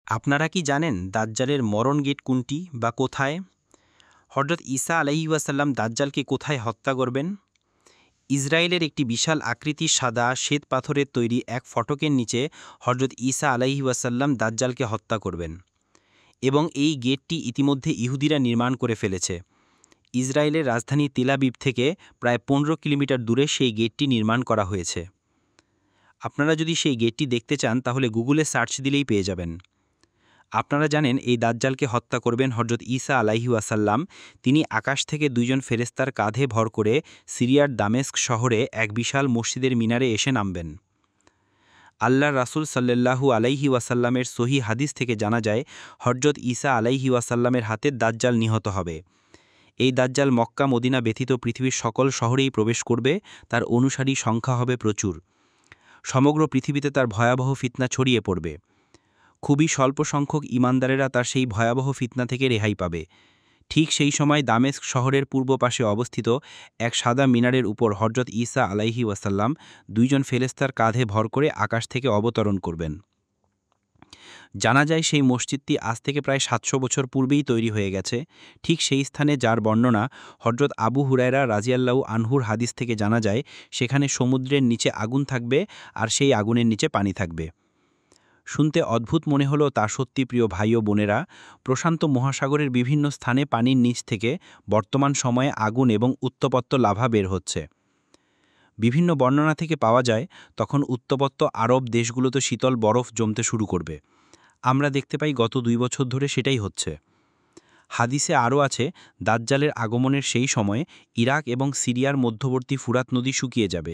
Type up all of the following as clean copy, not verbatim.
আপনারা কি জানেন দাজ্জালের মরণ গেট কোনটি বা কোথায়? হযরত ঈসা আলাইহিস সালাম দাজ্জালকে কোথায় হত্যা করবেন? ইসরায়েলের একটি বিশাল আকৃতির সাদা শ্বেত পাথরের তৈরি এক ফটকের নিচে হযরত ঈসা আলাইহিস সালাম দাজ্জালকে হত্যা করবেন এবং এই গেটটি ইতিমধ্যে ইহুদিরা নির্মাণ করে ফেলেছে। ইসরায়েলের রাজধানী তেল আবিব থেকে প্রায় ১৫ কিলোমিটার দূরে সেই গেটটি নির্মাণ করা হয়েছে। আপনারা যদি সেই গেটটি দেখতে চান তাহলে গুগলে সার্চ দিলেই পেয়ে যাবেন। আপনারা জানেন এই দাজ্জালকে হত্যা করবেন হযরত ঈসা আলাইহিস সালাম। তিনি আকাশ থেকে দুইজন ফেরেশতার কাঁধে ভর করে সিরিয়ার দামেস্ক শহরে এক বিশাল মসজিদের মিনারে এসে নামবেন। আল্লাহর রাসূল সাল্লাল্লাহু আলাইহি ওয়াসাল্লামের সহিহ হাদিস থেকে জানা যায় হযরত ঈসা আলাইহি ওয়াসাল্লামের হাতে দাজ্জাল নিহত হবে। এই দাজ্জাল মক্কা মদিনা ব্যতীত পৃথিবীর সকল শহরেই প্রবেশ করবে। তার অনুসারী সংখ্যা হবে প্রচুর। সমগ্র পৃথিবীতে তার ভয়াবহ ফিতনা ছড়িয়ে পড়বে। খুবই স্বল্প সংখ্যক ঈমানদারেরা তার সেই ভয়াবহ ফিতনা থেকে রেহাই পাবে। ঠিক সেই সময় দামেস্ক শহরের পূর্ব পাশে অবস্থিত এক সাদা মিনারের উপর হযরত ঈসা আলাইহি ওয়াসাল্লাম দুইজন ফেরেশতার কাঁধে ভর করে আকাশ থেকে অবতরণ করবেন। জানা যায় সেই মসজিদটি আজ থেকে প্রায় ৭০০ বছর পূর্বেই তৈরি হয়ে গেছে, ঠিক সেই স্থানে যার বর্ণনা হযরত আবু হুরায়রা রাদিয়াল্লাহু আনহুর হাদিস থেকে জানা যায় সেখানে সমুদ্রের নিচে আগুন থাকবে আর সেই আগুনের নিচে পানি থাকবে। শুনতে অদ্ভুত মনে হলো তা সত্যি প্রিয় ভাই ও বোনেরা। প্রশান্ত মহাসাগরের বিভিন্ন স্থানে পানির নিচ থেকে বর্তমান সময়ে আগুন এবং উত্তপ্ত লাভা বের হচ্ছে। বিভিন্ন বর্ণনা থেকে পাওয়া যায় তখন উত্তপ্ত আরব দেশগুলোতে শীতল বরফ জমতে শুরু করবে। আমরা দেখতে পাই গত ২ বছর ধরে সেটাই হচ্ছে। হাদিসে আরও আছে দাজ্জালের আগমনের সেই সময়ে ইরাক এবং সিরিয়ার মধ্যবর্তী ফুরাত নদী শুকিয়ে যাবে।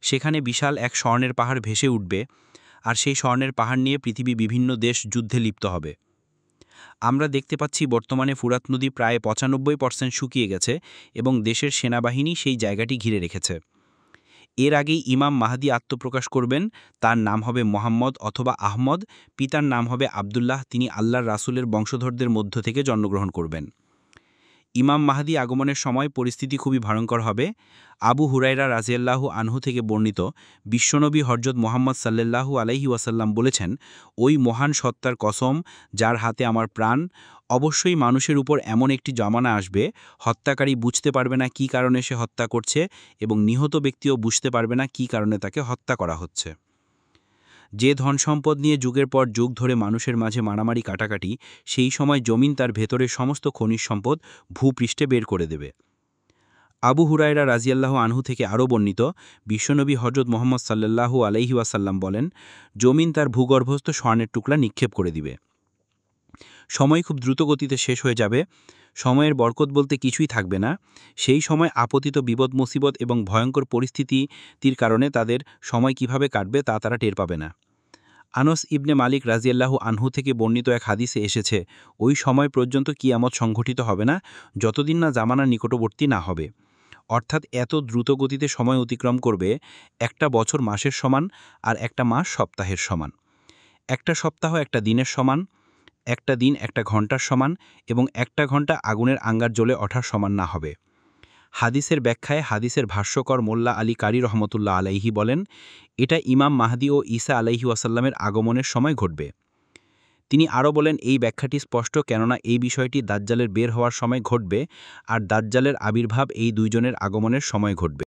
সেখানে বিশাল এক স্বর্ণের পাহাড় ভেসে উঠবে আর সেই স্বর্ণের পাহাড় নিয়ে পৃথিবী বিভিন্ন দেশ যুদ্ধে লিপ্ত হবে। আমরা দেখতে পাচ্ছি বর্তমানে ফুরাত নদী প্রায় ৯৫% শুকিয়ে গেছে এবং দেশের সেনাবাহিনী সেই জায়গাটি ঘিরে রেখেছে। এর আগেই ইমাম মাহদী আত্মপ্রকাশ করবেন। তার নাম হবে মোহাম্মদ অথবা আহমদ, পিতার নাম হবে আবদুল্লাহ। তিনি আল্লাহর রাসূলের বংশধরদের মধ্য থেকে জন্মগ্রহণ করবেন। ইমাম মাহদী আগমনের সময় পরিস্থিতি খুবই ভয়ঙ্কর হবে। আবু হুরায়রা রাদিয়াল্লাহু আনহু থেকে বর্ণিত বিশ্বনবী হযরত মুহাম্মদ সাল্লাল্লাহু আলাইহি ওয়াসাল্লাম বলেছেন, ওই মহান সত্তার কসম যার হাতে আমার প্রাণ, অবশ্যই মানুষের উপর এমন একটি জমানা আসবে হত্যাকারী বুঝতে পারবে না কী কারণে সে হত্যা করছে এবং নিহত ব্যক্তিও বুঝতে পারবে না কী কারণে তাকে হত্যা করা হচ্ছে। যে ধনসম্পদ নিয়ে যুগের পর যুগ ধরে মানুষের মাঝে মারামারি কাটাকাটি, সেই সময় জমিন তার ভেতরের সমস্ত খনিজ সম্পদ ভূপৃষ্ঠে বের করে দেবে। আবু হুরায়রা রাদিয়াল্লাহু আনহু থেকে আরও বর্ণিত বিশ্বনবী হযরত মুহাম্মদ সাল্লাল্লাহু আলাইহি ওয়াসাল্লাম বলেন, জমিন তার ভূগর্ভস্থ স্বর্ণের টুকরা নিক্ষেপ করে দিবে। সময় খুব দ্রুত গতিতে শেষ হয়ে যাবে। সময়ের বরকত বলতে কিছুই থাকবে না। সেই সময় আপতিত বিপদ মুসিবত এবং ভয়ঙ্কর পরিস্থিতির কারণে তাদের সময় কিভাবে কাটবে তা তারা টের পাবে না। আনস ইবনে মালিক রাদিয়াল্লাহু আনহু থেকে বর্ণিত এক হাদিসে এসেছে, ওই সময় পর্যন্ত কিয়ামত সংঘটিত হবে না যতদিন না জামানার নিকটবর্তী না হবে। অর্থাৎ এত দ্রুত গতিতে সময় অতিক্রম করবে, একটা বছর মাসের সমান আর একটা মাস সপ্তাহের সমান। একটা সপ্তাহ একটা দিনের সমান, একটা দিন একটা ঘন্টার সমান এবং একটা ঘন্টা আগুনের আঙ্গার জ্বলে ওঠার সমান না হবে। হাদিসের ব্যাখ্যায় হাদিসের ভাষ্যকর মোল্লা আলী কারি রহমতুল্লাহ আলাইহি বলেন, এটা ইমাম মাহদী ও ঈসা আলাইহি ওয়াসাল্লামের আগমনের সময় ঘটবে। তিনি আরও বলেন, এই ব্যাখ্যাটি স্পষ্ট, কেননা এই বিষয়টি দাজ্জালের বের হওয়ার সময় ঘটবে আর দাজ্জালের আবির্ভাব এই দুইজনের আগমনের সময় ঘটবে।